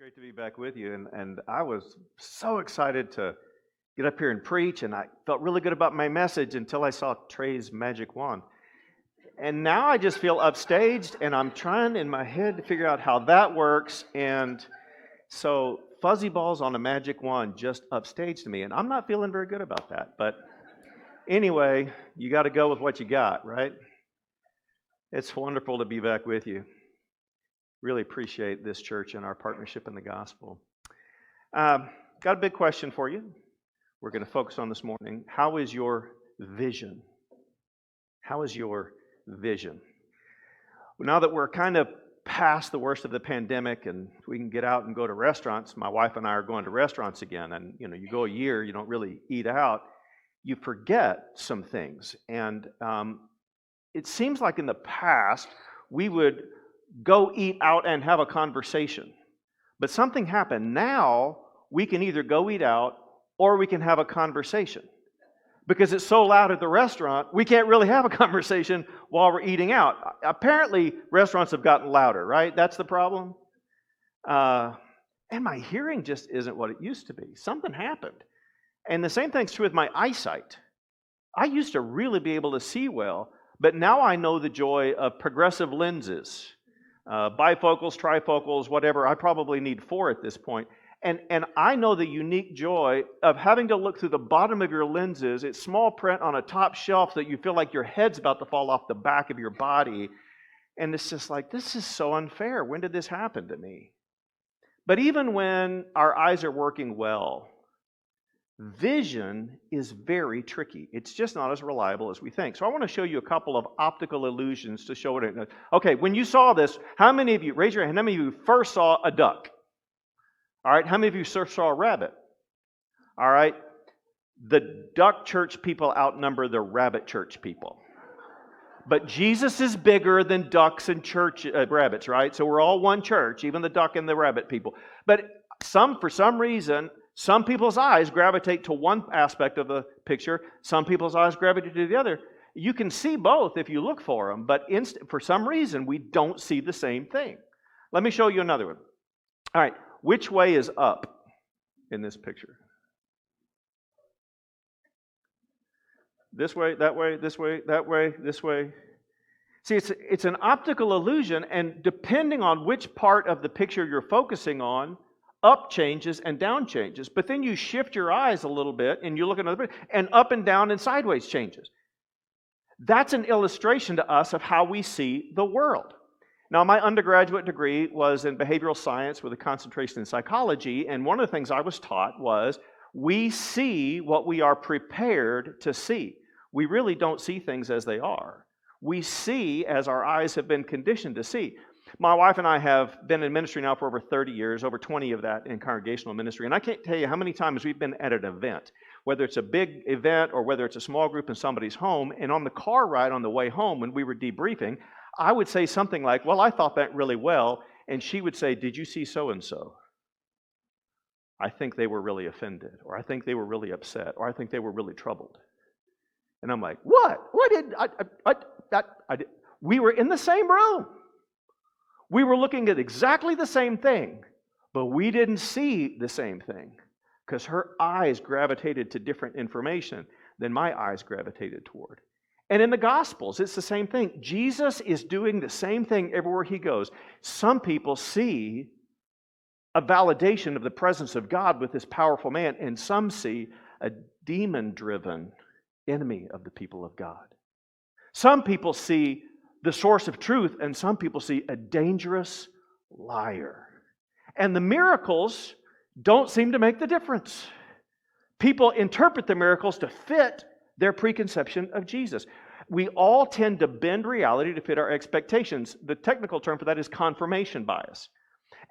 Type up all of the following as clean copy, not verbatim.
Great to be back with you. And I was so excited to get up here and preach, and I felt really good about my message until I saw Trey's magic wand. And now I just feel upstaged, and I'm trying in my head to figure out how that works. And so fuzzy balls on a magic wand just upstaged me, and I'm not feeling very good about that. But anyway, you got to go with what you got, right? It's wonderful to be back with you. Really appreciate this church and our partnership in the gospel. Got a big question for you. We're going to focus on this morning. How is your vision? How is your vision? Well, now that we're kind of past the worst of the pandemic and we can get out and go to restaurants, my wife and I are going to restaurants again. And you go a year, you don't really eat out. You forget some things. And it seems like in the past we would go eat out and have a conversation. But something happened. Now we can either go eat out or we can have a conversation. Because it's so loud at the restaurant, we can't really have a conversation while we're eating out. Apparently, restaurants have gotten louder, right? That's the problem. And my hearing just isn't what it used to be. Something happened. And the same thing's true with my eyesight. I used to really be able to see well, but now I know the joy of progressive lenses. Bifocals, trifocals, whatever. I probably need 4 at this point. And I know the unique joy of having to look through the bottom of your lenses. It's small print on a top shelf that you feel like your head's about to fall off the back of your body. And it's just like, this is so unfair. When did this happen to me? But even when our eyes are working well, vision is very tricky. It's just not as reliable as we think. So I want to show you a couple of optical illusions to show it. Okay, when you saw this, how many of you, raise your hand, how many of you first saw a duck? All right, how many of you first saw a rabbit? All right, the duck church people outnumber the rabbit church people. But Jesus is bigger than ducks and rabbits, right? So we're all one church, even the duck and the rabbit people. But for some reason, some people's eyes gravitate to one aspect of the picture. Some people's eyes gravitate to the other. You can see both if you look for them, but for some reason, we don't see the same thing. Let me show you another one. All right, which way is up in this picture? This way, that way, this way, that way, this way. See, it's an optical illusion, and depending on which part of the picture you're focusing on, up changes and down changes. But then you shift your eyes a little bit and you look at another bit, and up and down and sideways changes. That's an illustration to us of how we see the world. Now, my undergraduate degree was in behavioral science with a concentration in psychology, and one of the things I was taught was we see what we are prepared to see. We really don't see things as they are. We see as our eyes have been conditioned to see. My wife and I have been in ministry now for over 30 years, over 20 of that in congregational ministry. And I can't tell you how many times we've been at an event, whether it's a big event or whether it's a small group in somebody's home. And on the car ride on the way home, when we were debriefing, I would say something like, well, I thought that really well. And she would say, did you see so-and-so? I think they were really offended, or I think they were really upset, or I think they were really troubled. And I'm like, what? What did I did? We were in the same room. We were looking at exactly the same thing, but we didn't see the same thing because her eyes gravitated to different information than my eyes gravitated toward. And in the Gospels, it's the same thing. Jesus is doing the same thing everywhere he goes. Some people see a validation of the presence of God with this powerful man, and some see a demon-driven enemy of the people of God. Some people see the source of truth, and some people see a dangerous liar. And the miracles don't seem to make the difference. People interpret the miracles to fit their preconception of Jesus. We all tend to bend reality to fit our expectations. The technical term for that is confirmation bias.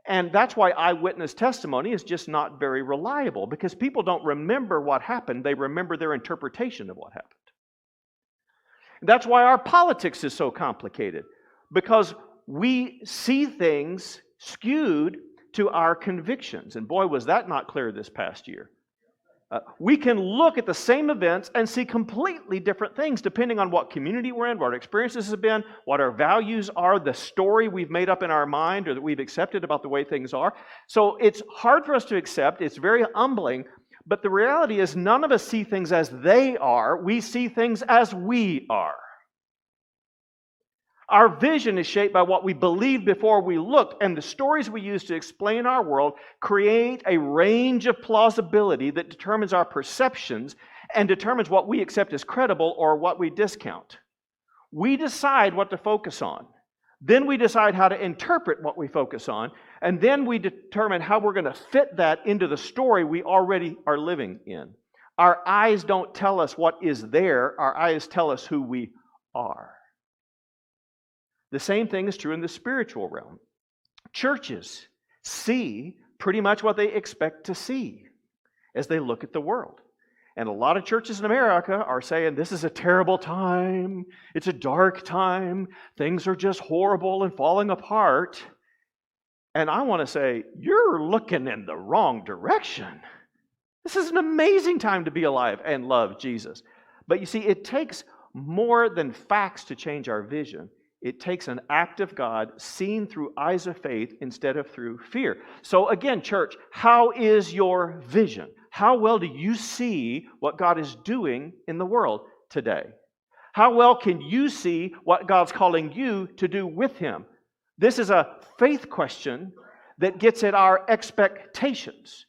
And that's why eyewitness testimony is just not very reliable, because people don't remember what happened, they remember their interpretation of what happened. That's why our politics is so complicated, because we see things skewed to our convictions. And boy, was that not clear this past year. We can look at the same events and see completely different things depending on what community we're in, what our experiences have been, what our values are, the story we've made up in our mind or that we've accepted about the way things are. So it's hard for us to accept. It's very humbling. But the reality is none of us see things as they are. We see things as we are. Our vision is shaped by what we believed before we looked, and the stories we use to explain our world create a range of plausibility that determines our perceptions and determines what we accept as credible or what we discount. We decide what to focus on. Then we decide how to interpret what we focus on, and then we determine how we're going to fit that into the story we already are living in. Our eyes don't tell us what is there, our eyes tell us who we are. The same thing is true in the spiritual realm. Churches see pretty much what they expect to see as they look at the world. And a lot of churches in America are saying, this is a terrible time, it's a dark time, things are just horrible and falling apart. And I want to say, you're looking in the wrong direction. This is an amazing time to be alive and love Jesus. But you see, it takes more than facts to change our vision. It takes an act of God seen through eyes of faith instead of through fear. So again, church, how is your vision? How well do you see what God is doing in the world today? How well can you see what God's calling you to do with Him? This is a faith question that gets at our expectations.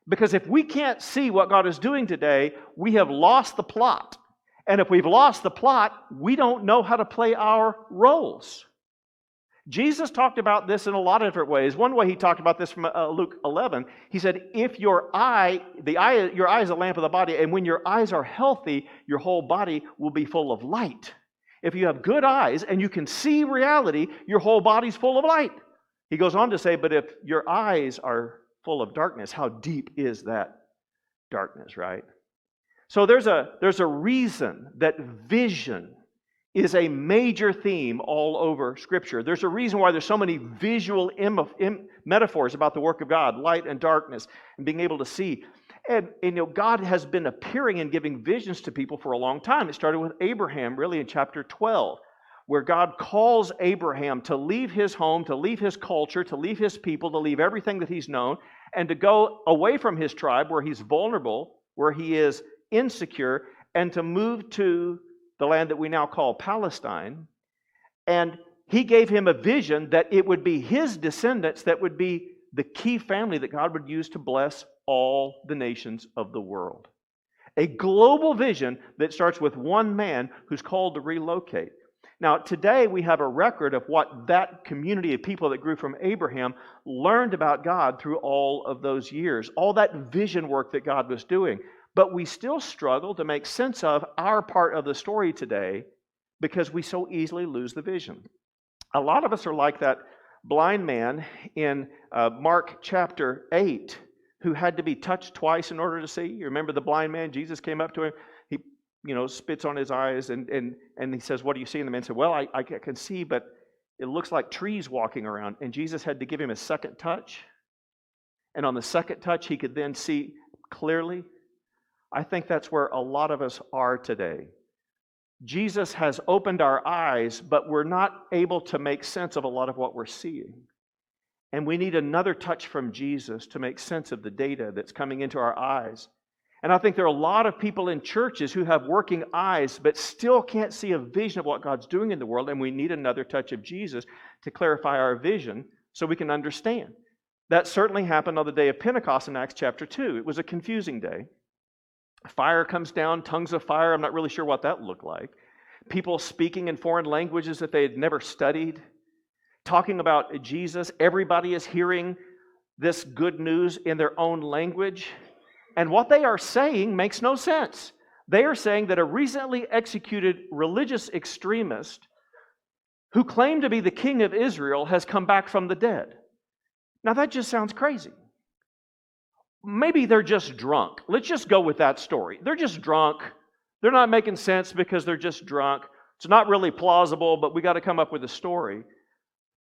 Because if we can't see what God is doing today, we have lost the plot. And if we've lost the plot, we don't know how to play our roles. Jesus talked about this in a lot of different ways. One way He talked about this from Luke 11, He said, if your eye is a lamp of the body, and when your eyes are healthy, your whole body will be full of light. If you have good eyes and you can see reality, your whole body's full of light. He goes on to say, but if your eyes are full of darkness, how deep is that darkness, right? So there's a reason that vision is a major theme all over Scripture. There's a reason why there's so many visual metaphors about the work of God, light and darkness, and being able to see. And God has been appearing and giving visions to people for a long time. It started with Abraham, really, in chapter 12, where God calls Abraham to leave his home, to leave his culture, to leave his people, to leave everything that he's known, and to go away from his tribe where he's vulnerable, where he is insecure, and to move to the land that we now call Palestine. And He gave him a vision that it would be his descendants that would be the key family that God would use to bless all the nations of the world. A global vision that starts with one man who's called to relocate. Now, today we have a record of what that community of people that grew from Abraham learned about God through all of those years, all that vision work that God was doing. But we still struggle to make sense of our part of the story today because we so easily lose the vision. A lot of us are like that blind man in Mark chapter 8 who had to be touched twice in order to see. You remember the blind man? Jesus came up to him. He spits on his eyes and he says, "What do you see?" And the man said, "Well, I can see, but it looks like trees walking around." And Jesus had to give him a second touch. And on the second touch, he could then see clearly. I think that's where a lot of us are today. Jesus has opened our eyes, but we're not able to make sense of a lot of what we're seeing. And we need another touch from Jesus to make sense of the data that's coming into our eyes. And I think there are a lot of people in churches who have working eyes, but still can't see a vision of what God's doing in the world, and we need another touch of Jesus to clarify our vision so we can understand. That certainly happened on the day of Pentecost in Acts chapter 2. It was a confusing day. Fire comes down, tongues of fire. I'm not really sure what that looked like. People speaking in foreign languages that they had never studied, talking about Jesus. Everybody is hearing this good news in their own language. And what they are saying makes no sense. They are saying that a recently executed religious extremist who claimed to be the king of Israel has come back from the dead. Now that just sounds crazy. Maybe they're just drunk. Let's just go with that story. They're just drunk. They're not making sense because they're just drunk. It's not really plausible, but we got to come up with a story.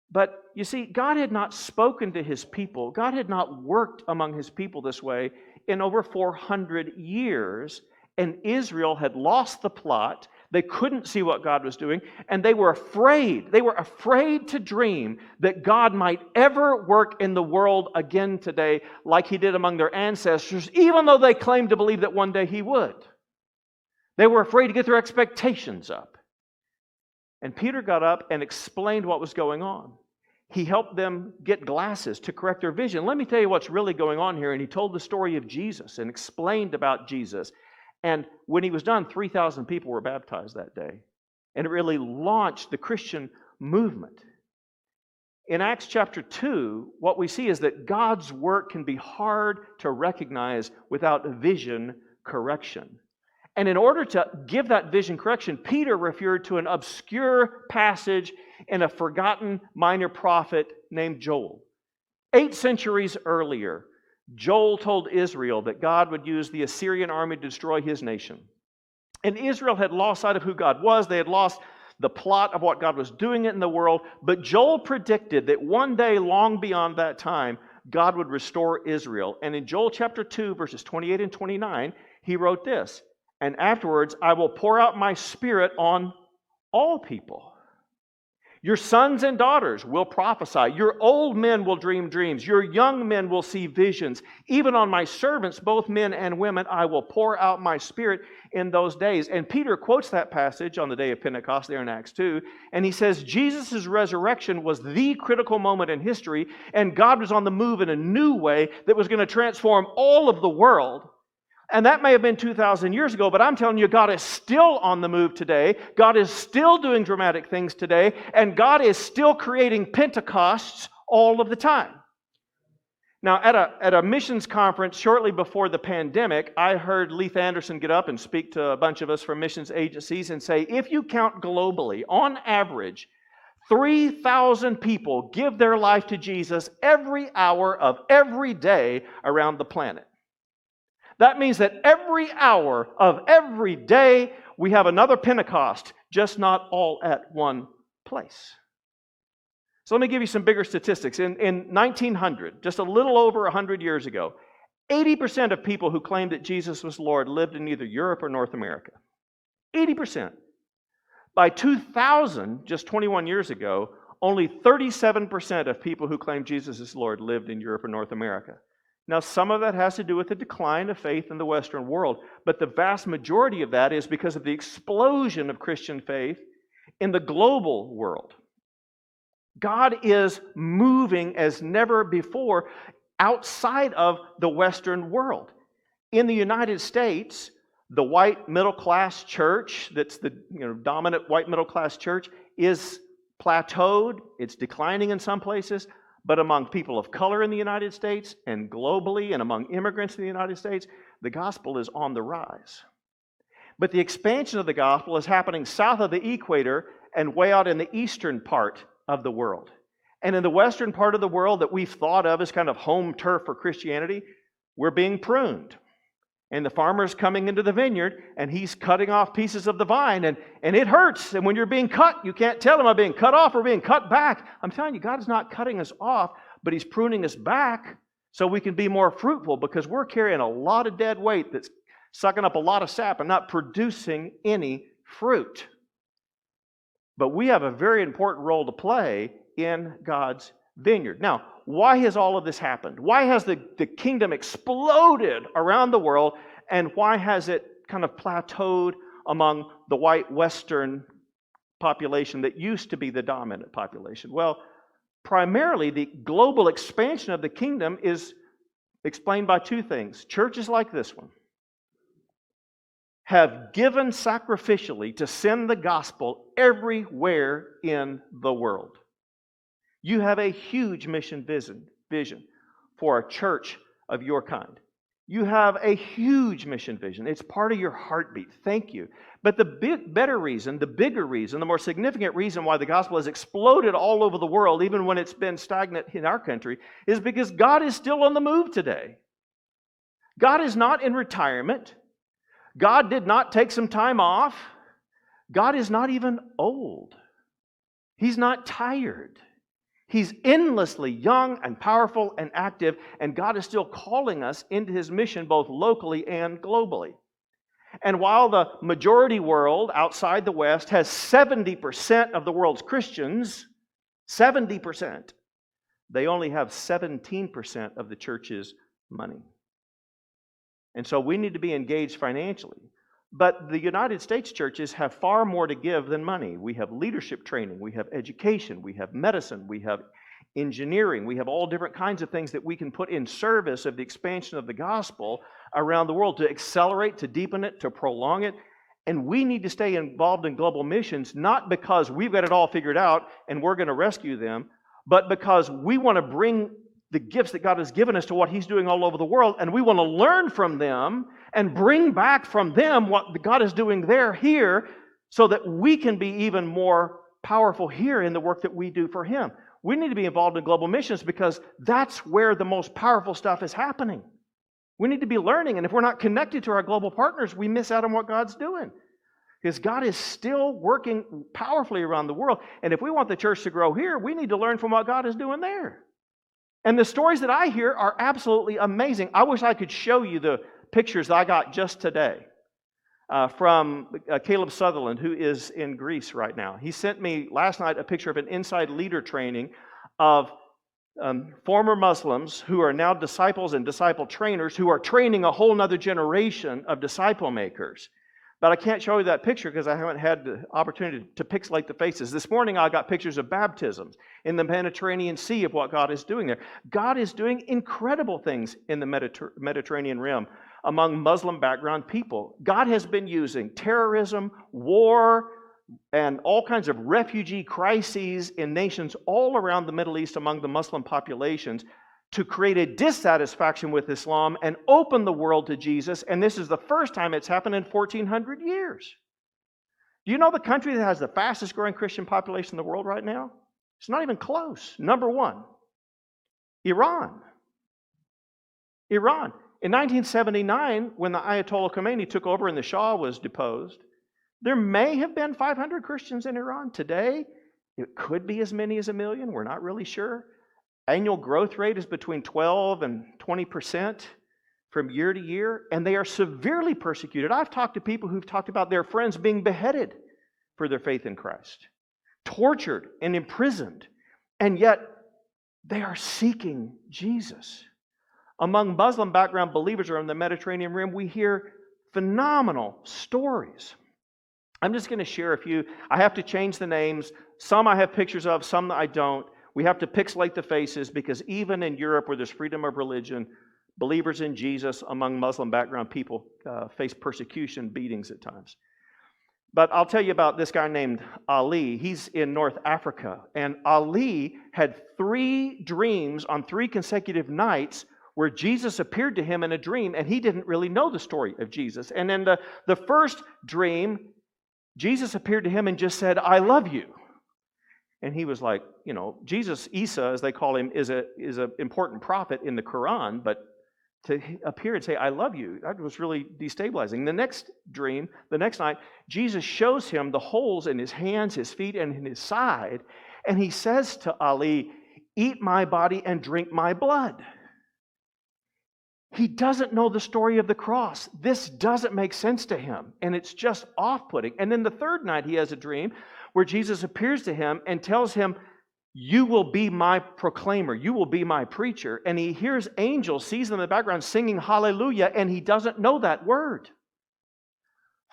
But you see, God had not spoken to His people. God had not worked among His people this way in over 400 years, and Israel had lost the plot. They couldn't see what God was doing, and they were afraid. They were afraid to dream that God might ever work in the world again today like He did among their ancestors, even though they claimed to believe that one day He would. They were afraid to get their expectations up. And Peter got up and explained what was going on. He helped them get glasses to correct their vision. Let me tell you what's really going on here. And he told the story of Jesus and explained about Jesus. And when he was done, 3,000 people were baptized that day. And it really launched the Christian movement. In Acts chapter 2, what we see is that God's work can be hard to recognize without vision correction. And in order to give that vision correction, Peter referred to an obscure passage in a forgotten minor prophet named Joel. 8 centuries earlier, Joel told Israel that God would use the Assyrian army to destroy his nation. And Israel had lost sight of who God was. They had lost the plot of what God was doing in the world. But Joel predicted that one day, long beyond that time, God would restore Israel. And in Joel chapter 2, verses 28 and 29, he wrote this, "And afterwards I will pour out my Spirit on all people. Your sons and daughters will prophesy. Your old men will dream dreams. Your young men will see visions. Even on my servants, both men and women, I will pour out my Spirit in those days." And Peter quotes that passage on the day of Pentecost there in Acts 2. And he says Jesus' resurrection was the critical moment in history. And God was on the move in a new way that was going to transform all of the world. And that may have been 2,000 years ago, but I'm telling you, God is still on the move today. God is still doing dramatic things today. And God is still creating Pentecosts all of the time. Now, at a missions conference shortly before the pandemic, I heard Leith Anderson get up and speak to a bunch of us from missions agencies and say, if you count globally, on average, 3,000 people give their life to Jesus every hour of every day around the planet. That means that every hour of every day, we have another Pentecost, just not all at one place. So let me give you some bigger statistics. In 1900, just a little over 100 years ago, 80% of people who claimed that Jesus was Lord lived in either Europe or North America. 80%. By 2000, just 21 years ago, only 37% of people who claimed Jesus is Lord lived in Europe or North America. Now, some of that has to do with the decline of faith in the Western world, but the vast majority of that is because of the explosion of Christian faith in the global world. God is moving as never before outside of the Western world. In the United States, the white middle-class church, that's the dominant white middle-class church, is plateaued. It's declining in some places. But among people of color in the United States and globally and among immigrants in the United States, the gospel is on the rise. But the expansion of the gospel is happening south of the equator and way out in the eastern part of the world. And in the western part of the world that we've thought of as kind of home turf for Christianity, we're being pruned. And the farmer's coming into the vineyard, and he's cutting off pieces of the vine, and it hurts. And when you're being cut, you can't tell, am I being cut off or being cut back? I'm telling you, God is not cutting us off, but He's pruning us back so we can be more fruitful, because we're carrying a lot of dead weight that's sucking up a lot of sap and not producing any fruit. But we have a very important role to play in God's vineyard. Now, why has all of this happened? Why has the kingdom exploded around the world, and why has it kind of plateaued among the white Western population that used to be the dominant population? Well, primarily the global expansion of the kingdom is explained by two things. Churches like this one have given sacrificially to send the gospel everywhere in the world. You have a huge mission vision for a church of your kind. You have a huge mission vision. It's part of your heartbeat. Thank you. But the bigger reason, the more significant reason why the gospel has exploded all over the world, even when it's been stagnant in our country, is because God is still on the move today. God is not in retirement. God did not take some time off. God is not even old. He's not tired. He's endlessly young and powerful and active, and God is still calling us into His mission both locally and globally. And while the majority world outside the West has 70% of the world's Christians, 70%, they only have 17% of the church's money. And so we need to be engaged financially. But the United States churches have far more to give than money. We have leadership training, we have education, we have medicine, we have engineering, we have all different kinds of things that we can put in service of the expansion of the gospel around the world to accelerate, to deepen it, to prolong it. And we need to stay involved in global missions, not because we've got it all figured out and we're going to rescue them, but because we want to bring the gifts that God has given us to what He's doing all over the world, and we want to learn from them and bring back from them what God is doing there, here, so that we can be even more powerful here in the work that we do for Him. We need to be involved in global missions because that's where the most powerful stuff is happening. We need to be learning, and if we're not connected to our global partners, we miss out on what God's doing. Because God is still working powerfully around the world, and if we want the church to grow here, we need to learn from what God is doing there. And the stories that I hear are absolutely amazing. I wish I could show you the pictures that I got just today from Caleb Sutherland, who is in Greece right now. He sent me last night a picture of an inside leader training of former Muslims who are now disciples and disciple trainers who are training a whole other generation of disciple makers. But I can't show you that picture because I haven't had the opportunity to pixelate the faces. This morning I got pictures of baptisms in the Mediterranean Sea of what God is doing there. God is doing incredible things in the Mediterranean realm among Muslim background people. God has been using terrorism, war, and all kinds of refugee crises in nations all around the Middle East among the Muslim populations to create a dissatisfaction with Islam and open the world to Jesus. And this is the first time it's happened in 1,400 years. Do you know the country that has the fastest growing Christian population in the world right now? It's not even close. Number one, Iran. Iran. In 1979, when the Ayatollah Khomeini took over and the Shah was deposed, there may have been 500 Christians in Iran. Today, it could be as many as 1 million. We're not really sure. Annual growth rate is between 12 and 20% from year to year, and they are severely persecuted. I've talked to people who've talked about their friends being beheaded for their faith in Christ, tortured and imprisoned, and yet they are seeking Jesus. Among Muslim background believers around the Mediterranean Rim, we hear phenomenal stories. I'm just going to share a few. I have to change the names. Some I have pictures of, some I don't. We have to pixelate the faces because even in Europe where there's freedom of religion, believers in Jesus among Muslim background people face persecution, beatings at times. But I'll tell you about this guy named Ali. He's in North Africa. And Ali had 3 dreams on 3 consecutive nights where Jesus appeared to him in a dream, and he didn't really know the story of Jesus. And in the first dream, Jesus appeared to him and just said, "I love you." And he was like, you know, Jesus, Isa, as they call him, is an important prophet in the Quran, but to appear and say, "I love you," that was really destabilizing. The next dream, the next night, Jesus shows him the holes in his hands, his feet, and in his side, and he says to Ali, "Eat my body and drink my blood." He doesn't know the story of the cross. This doesn't make sense to him, and it's just off-putting. And then the third night, he has a dream where Jesus appears to him and tells him, "You will be my proclaimer. You will be my preacher." And he hears angels, sees them in the background singing hallelujah, and he doesn't know that word.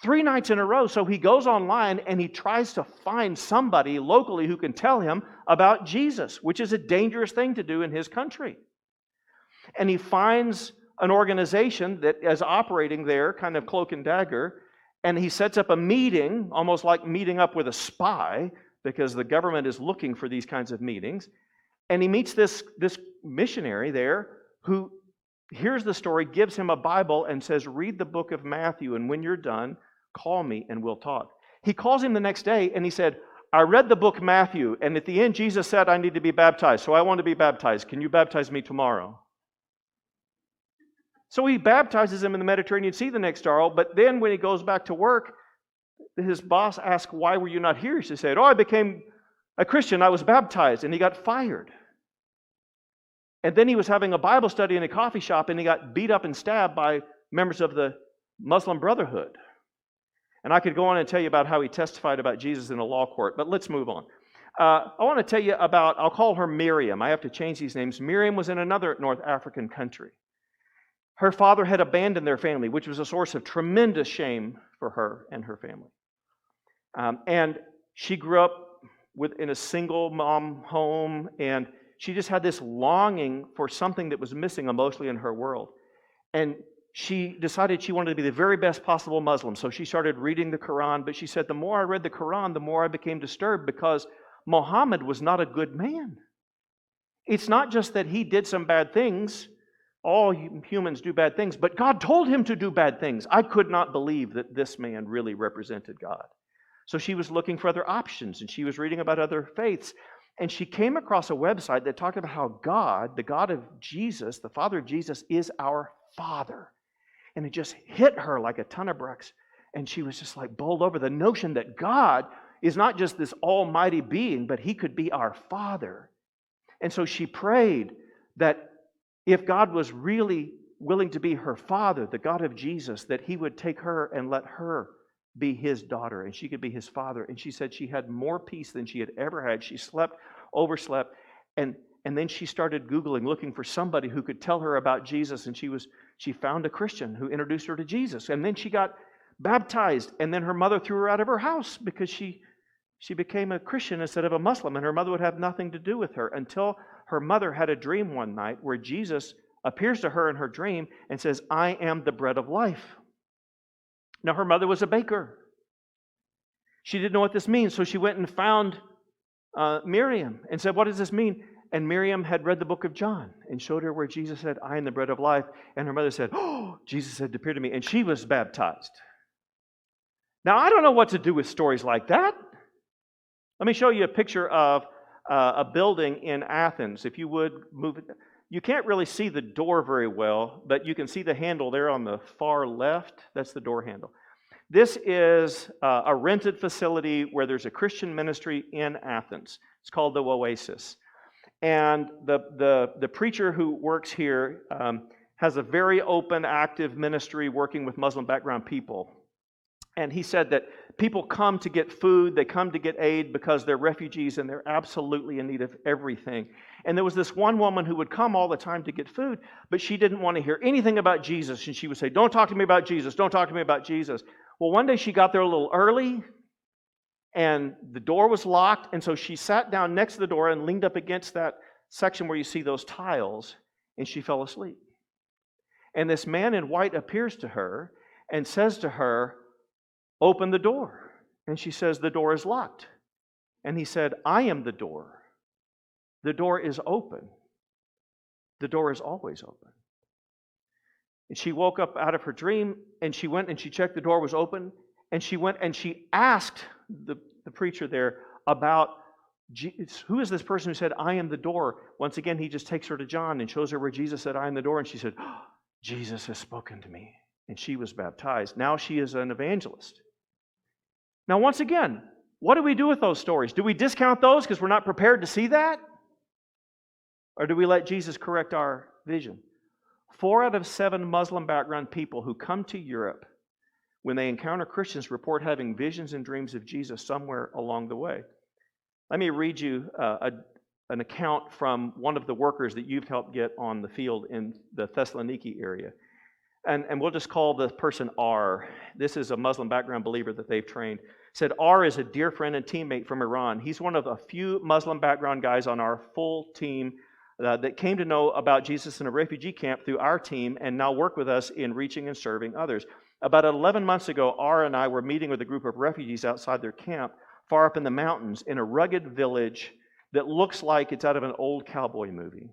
3 nights in a row. So he goes online and he tries to find somebody locally who can tell him about Jesus, which is a dangerous thing to do in his country. And he finds an organization that is operating there, kind of cloak and dagger, and he sets up a meeting, almost like meeting up with a spy, because the government is looking for these kinds of meetings. And he meets this missionary there who hears the story, gives him a Bible, and says, "Read the book of Matthew, and when you're done, call me and we'll talk." He calls him the next day, and he said, "I read the book Matthew, and at the end, Jesus said I need to be baptized, so I want to be baptized. Can you baptize me tomorrow?" So he baptizes him in the Mediterranean Sea the next hour, but then when he goes back to work, his boss asks, "Why were you not here?" He said, "Oh, I became a Christian. I was baptized, and he got fired. And then he was having a Bible study in a coffee shop, and he got beat up and stabbed by members of the Muslim Brotherhood. And I could go on and tell you about how he testified about Jesus in a law court, but let's move on. I want to tell you about, I'll call her Miriam. I have to change these names. Miriam was in another North African country. Her father had abandoned their family, which was a source of tremendous shame for her and her family. And she grew up in a single mom home, and she just had this longing for something that was missing emotionally in her world. And she decided she wanted to be the very best possible Muslim. So she started reading the Quran, but she said, the more I read the Quran, the more I became disturbed because Muhammad was not a good man. It's not just that he did some bad things. All humans do bad things, but God told him to do bad things. I could not believe that this man really represented God. So she was looking for other options, and she was reading about other faiths. And she came across a website that talked about how God, the God of Jesus, the Father of Jesus, is our Father. And it just hit her like a ton of bricks. And she was just like bowled over the notion that God is not just this almighty being, but He could be our Father. And so she prayed that if God was really willing to be her Father, the God of Jesus, that He would take her and let her be His daughter, and she could be His father. And she said she had more peace than she had ever had. She slept, overslept, and then she started Googling, looking for somebody who could tell her about Jesus, and she found a Christian who introduced her to Jesus. And then she got baptized, and then her mother threw her out of her house because she became a Christian instead of a Muslim, and her mother would have nothing to do with her until her mother had a dream one night where Jesus appears to her in her dream and says, I am the bread of life. Now, her mother was a baker. She didn't know what this means, so she went and found Miriam and said, what does this mean? And Miriam had read the book of John and showed her where Jesus said, I am the bread of life. And her mother said, oh, Jesus had appeared to me. And she was baptized. Now, I don't know what to do with stories like that. Let me show you a picture of a building in Athens. If you would move it. You can't really see the door very well, but you can see the handle there on the far left. That's the door handle. This is a rented facility where there's a Christian ministry in Athens. It's called the Oasis. And the preacher who works here has a very open, active ministry working with Muslim background people. And he said that people come to get food, they come to get aid because they're refugees and they're absolutely in need of everything. And there was this one woman who would come all the time to get food, but she didn't want to hear anything about Jesus. And she would say, don't talk to me about Jesus, don't talk to me about Jesus. Well, one day she got there a little early and the door was locked. And so she sat down next to the door and leaned up against that section where you see those tiles, and she fell asleep. And this man in white appears to her and says to her, open the door. And she says, the door is locked. And he said, I am the door. The door is open. The door is always open. And she woke up out of her dream, and she went and she checked the door was open, and she went and she asked the preacher there about who is this person who said, I am the door? Once again, he just takes her to John and shows her where Jesus said, I am the door. And she said, oh, Jesus has spoken to me. And she was baptized. Now she is an evangelist. Now, once again, what do we do with those stories? Do we discount those because we're not prepared to see that? Or do we let Jesus correct our vision? 4 out of 7 Muslim background people who come to Europe, when they encounter Christians, report having visions and dreams of Jesus somewhere along the way. Let me read you an account from one of the workers that you've helped get on the field in the Thessaloniki area. And we'll just call the person R. This is a Muslim background believer that they've trained. Said R is a dear friend and teammate from Iran. He's one of a few Muslim background guys on our full team that came to know about Jesus in a refugee camp through our team and now work with us in reaching and serving others. About 11 months ago, R and I were meeting with a group of refugees outside their camp far up in the mountains in a rugged village that looks like it's out of an old cowboy movie.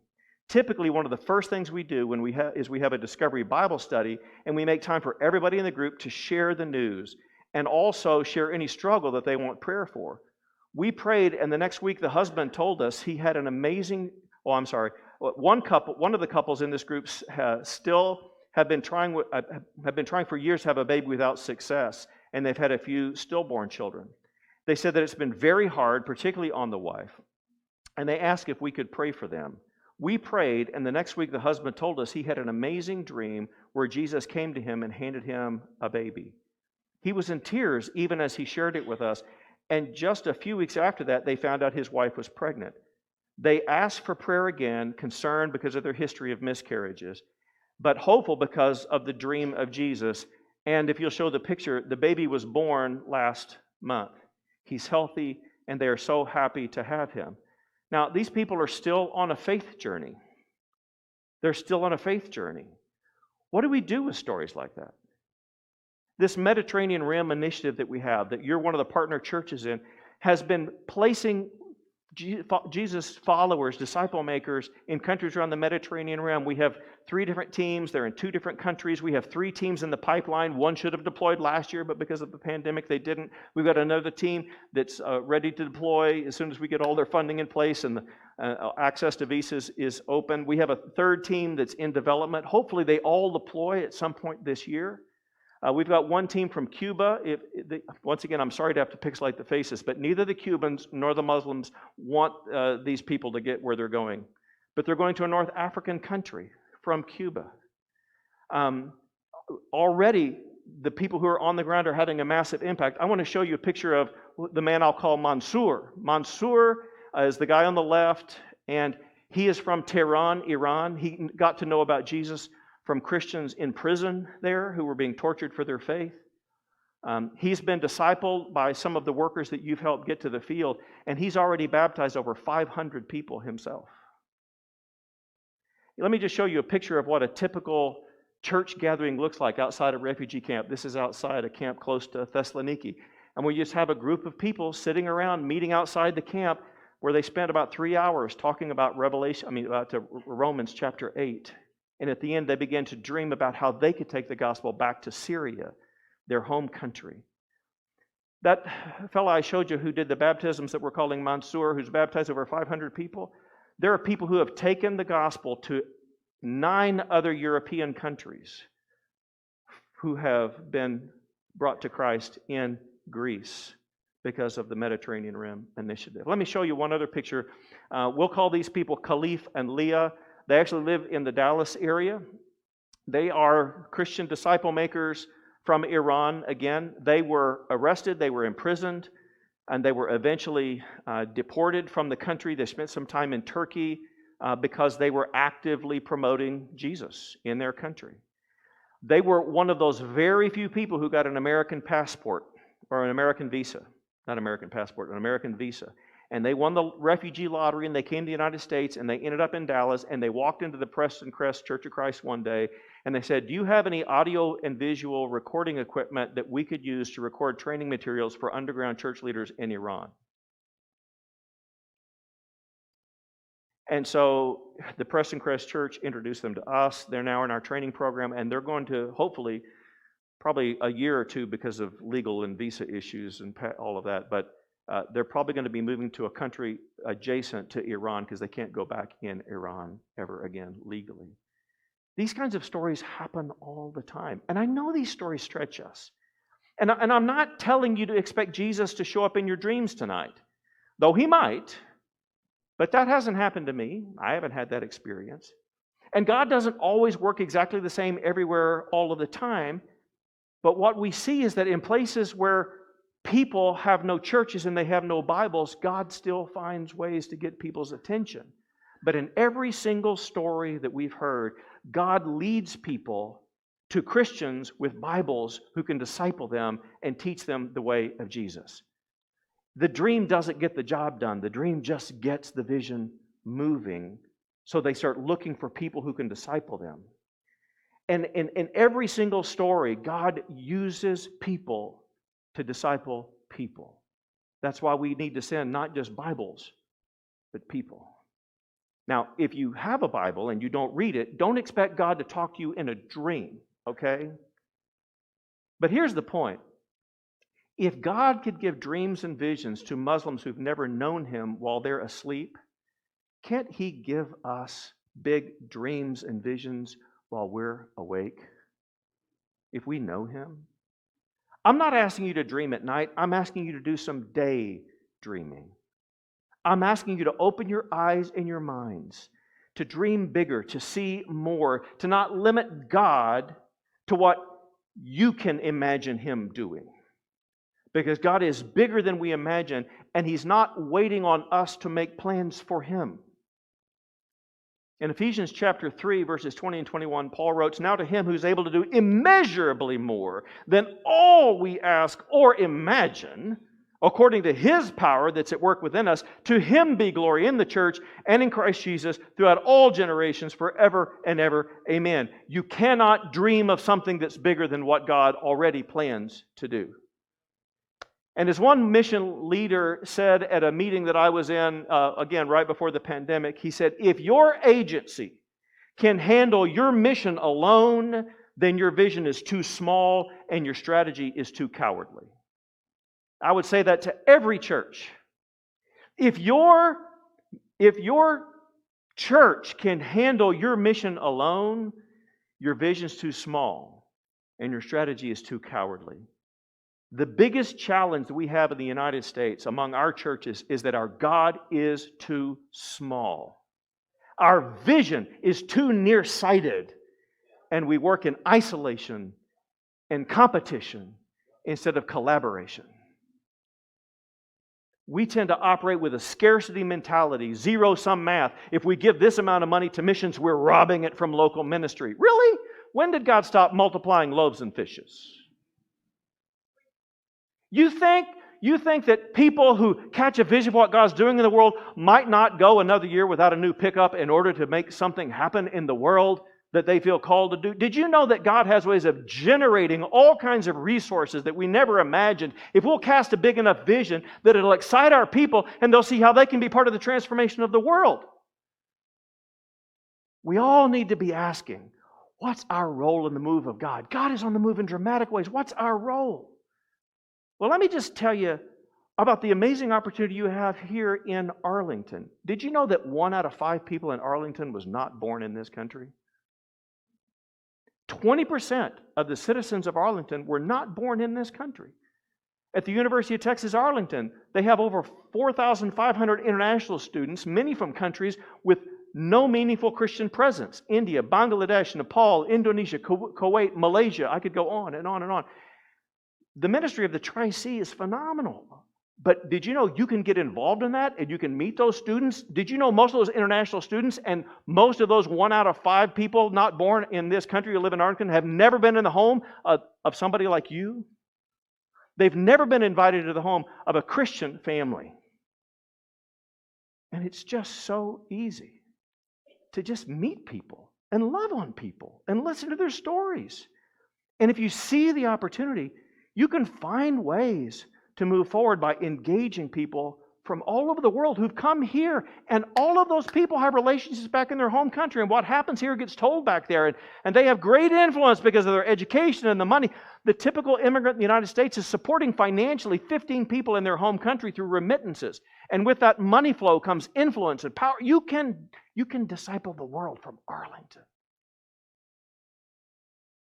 Typically, one of the first things we do when we have a Discovery Bible study, and we make time for everybody in the group to share the news and also share any struggle that they want prayer for. We prayed, and the next week the husband told us he had an amazing. One of the couples in this group still have been trying for years to have a baby without success, and they've had a few stillborn children. They said that it's been very hard, particularly on the wife, and they asked if we could pray for them. We prayed, and the next week the husband told us he had an amazing dream where Jesus came to him and handed him a baby. He was in tears even as he shared it with us, and just a few weeks after that, they found out his wife was pregnant. They asked for prayer again, concerned because of their history of miscarriages, but hopeful because of the dream of Jesus. And if you'll show the picture, the baby was born last month. He's healthy, and they are so happy to have him. Now, these people are still on a faith journey. They're still on a faith journey. What do we do with stories like that? This Mediterranean Rim initiative that we have, that you're one of the partner churches in, has been placing Jesus followers, disciple makers, in countries around the Mediterranean Rim. We have 3 different teams. They're in 2 different countries. We have 3 teams in the pipeline. One should have deployed last year, but because of the pandemic, they didn't. We've got another team that's ready to deploy as soon as we get all their funding in place and the access to visas is open. We have a 3rd team that's in development. Hopefully, they all deploy at some point this year. We've got one team from Cuba. Once again, I'm sorry to have to pixelate the faces, but neither the Cubans nor the Muslims want these people to get where they're going. But they're going to a North African country from Cuba. Already, the people who are on the ground are having a massive impact. I want to show you a picture of the man I'll call Mansour. Mansour is the guy on the left, and he is from Tehran, Iran. He got to know about Jesus from Christians in prison there who were being tortured for their faith. He's been discipled by some of the workers that you've helped get to the field, and he's already baptized over 500 people himself. Let me just show you a picture of what a typical church gathering looks like outside a refugee camp. This is outside a camp close to Thessaloniki. And we just have a group of people sitting around, meeting outside the camp, where they spent about 3 hours talking about Romans chapter 8. And at the end, they began to dream about how they could take the gospel back to Syria, their home country. That fellow I showed you who did the baptisms that we're calling Mansour, who's baptized over 500 people, there are people who have taken the gospel to 9 other European countries who have been brought to Christ in Greece because of the Mediterranean Rim initiative. Let me show you one other picture. We'll call these people Khalif and Leah. They actually live in the Dallas area. They are Christian disciple makers from Iran. Again, they were arrested, they were imprisoned, and they were eventually deported from the country. They spent some time in Turkey because they were actively promoting Jesus in their country. They were one of those very few people who got an American passport or an American visa. Not American passport, an American visa. And they won the refugee lottery, and they came to the United States, and they ended up in Dallas, and they walked into the Preston Crest Church of Christ one day, and they said, "Do you have any audio and visual recording equipment that we could use to record training materials for underground church leaders in Iran?" And so the Preston Crest Church introduced them to us. They're now in our training program, and they're going to hopefully, probably a year or two because of legal and visa issues and all of that, but they're probably going to be moving to a country adjacent to Iran because they can't go back in Iran ever again legally. These kinds of stories happen all the time. And I know these stories stretch us. And I'm not telling you to expect Jesus to show up in your dreams tonight, though he might. But that hasn't happened to me. I haven't had that experience. And God doesn't always work exactly the same everywhere all of the time. But what we see is that in places where people have no churches and they have no Bibles, God still finds ways to get people's attention. But in every single story that we've heard, God leads people to Christians with Bibles who can disciple them and teach them the way of Jesus. The dream doesn't get the job done. The dream just gets the vision moving, so they start looking for people who can disciple them. And in every single story, God uses people to disciple people. That's why we need to send not just Bibles, but people. Now, if you have a Bible and you don't read it, don't expect God to talk to you in a dream, okay? But here's the point. If God could give dreams and visions to Muslims who've never known Him while they're asleep, can't He give us big dreams and visions while we're awake? If we know Him? I'm not asking you to dream at night. I'm asking you to do some daydreaming. I'm asking you to open your eyes and your minds, to dream bigger, to see more, to not limit God to what you can imagine Him doing. Because God is bigger than we imagine, and He's not waiting on us to make plans for Him. In Ephesians chapter 3, verses 20 and 21, Paul wrote, "Now to Him who's able to do immeasurably more than all we ask or imagine, according to His power that's at work within us, to Him be glory in the church and in Christ Jesus throughout all generations, forever and ever. Amen." You cannot dream of something that's bigger than what God already plans to do. And as one mission leader said at a meeting that I was in, again, right before the pandemic, he said, if your agency can handle your mission alone, then your vision is too small and your strategy is too cowardly. I would say that to every church. If your church can handle your mission alone, your vision's too small and your strategy is too cowardly. The biggest challenge that we have in the United States among our churches is that our God is too small. Our vision is too nearsighted, and we work in isolation and competition instead of collaboration. We tend to operate with a scarcity mentality, zero-sum math. If we give this amount of money to missions, we're robbing it from local ministry. Really? When did God stop multiplying loaves and fishes? You think that people who catch a vision of what God's doing in the world might not go another year without a new pickup in order to make something happen in the world that they feel called to do? Did you know that God has ways of generating all kinds of resources that we never imagined? If we'll cast a big enough vision, that it'll excite our people and they'll see how they can be part of the transformation of the world. We all need to be asking, what's our role in the move of God? God is on the move in dramatic ways. What's our role? Well, let me just tell you about the amazing opportunity you have here in Arlington. Did you know that 1 out of 5 people in Arlington was not born in this country? 20% of the citizens of Arlington were not born in this country. At the University of Texas, Arlington, they have over 4,500 international students, many from countries with no meaningful Christian presence. India, Bangladesh, Nepal, Indonesia, Kuwait, Malaysia. I could go on and on and on. The ministry of the Tri-C is phenomenal. But did you know you can get involved in that and you can meet those students? Did you know most of those international students and most of those 1 out of 5 people not born in this country who live in Arlington have never been in the home of somebody like you? They've never been invited to the home of a Christian family. And it's just so easy to just meet people and love on people and listen to their stories. And if you see the opportunity, you can find ways to move forward by engaging people from all over the world who've come here. And all of those people have relationships back in their home country. And what happens here gets told back there. And they have great influence because of their education and the money. The typical immigrant in the United States is supporting financially 15 people in their home country through remittances. And with that money flow comes influence and power. You can disciple the world from Arlington.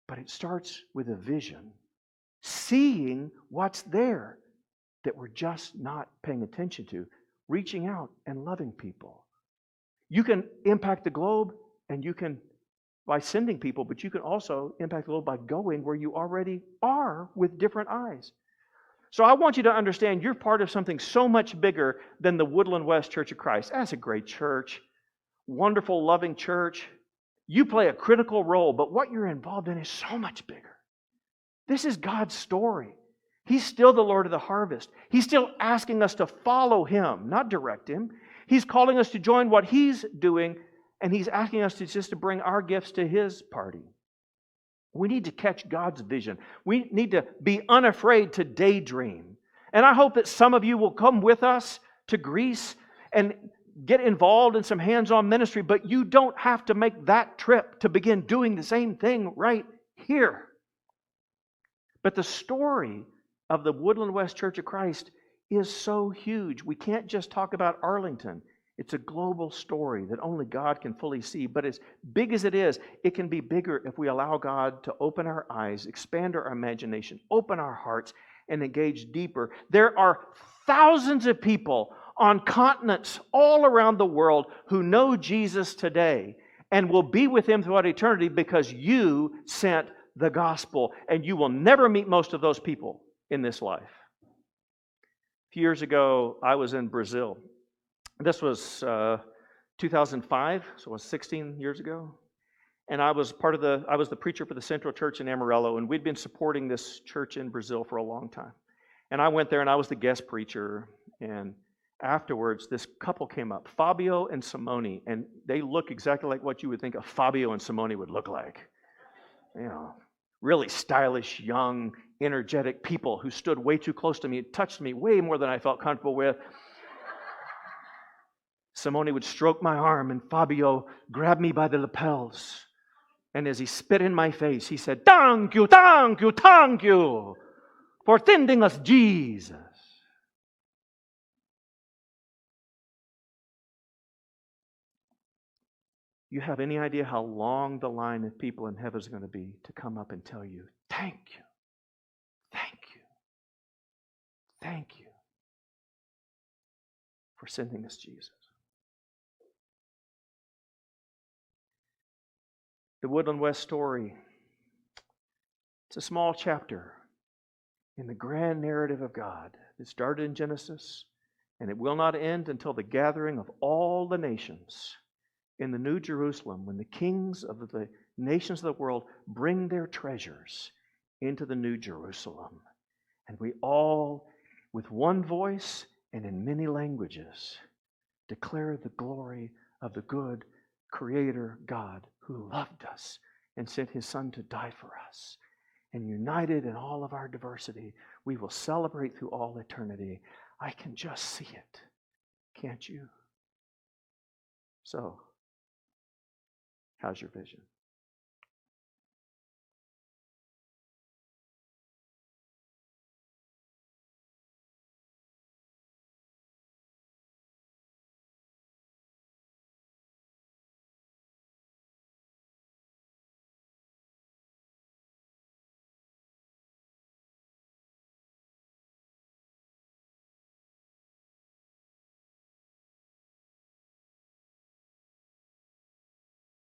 But it starts with a vision. Seeing what's there that we're just not paying attention to, reaching out and loving people. You can impact the globe and you can by sending people, but you can also impact the globe by going where you already are with different eyes. So I want you to understand you're part of something so much bigger than the Woodland West Church of Christ. That's a great church, wonderful, loving church. You play a critical role, but what you're involved in is so much bigger. This is God's story. He's still the Lord of the harvest. He's still asking us to follow Him, not direct Him. He's calling us to join what He's doing, and He's asking us to bring our gifts to His party. We need to catch God's vision. We need to be unafraid to daydream. And I hope that some of you will come with us to Greece and get involved in some hands-on ministry, but you don't have to make that trip to begin doing the same thing right here. But the story of the Woodland West Church of Christ is so huge. We can't just talk about Arlington. It's a global story that only God can fully see. But as big as it is, it can be bigger if we allow God to open our eyes, expand our imagination, open our hearts, and engage deeper. There are thousands of people on continents all around the world who know Jesus today and will be with Him throughout eternity because you sent the gospel. And you will never meet most of those people in this life. A few years ago, I was in Brazil. This was 2005, so it was 16 years ago. And I was the preacher for the Central Church in Amarillo, and we'd been supporting this church in Brazil for a long time. And I went there, and I was the guest preacher. And afterwards, this couple came up, Fabio and Simone, and they look exactly like what you would think a Fabio and Simone would look like. You know, really stylish, young, energetic people who stood way too close to me, touched me way more than I felt comfortable with. Simone would stroke my arm, and Fabio grabbed me by the lapels. And as he spit in my face, he said, thank you for sending us Jesus. You have any idea how long the line of people in heaven is going to be to come up and tell you, thank you, thank you, thank you for sending us Jesus. The Woodland West story, it's a small chapter in the grand narrative of God. It started in Genesis, and it will not end until the gathering of all the nations in the New Jerusalem, when the kings of the nations of the world bring their treasures into the New Jerusalem. And we all, with one voice and in many languages, declare the glory of the good Creator God who loved us and sent His Son to die for us. And united in all of our diversity, we will celebrate through all eternity. I can just see it. Can't you? So, how's your vision?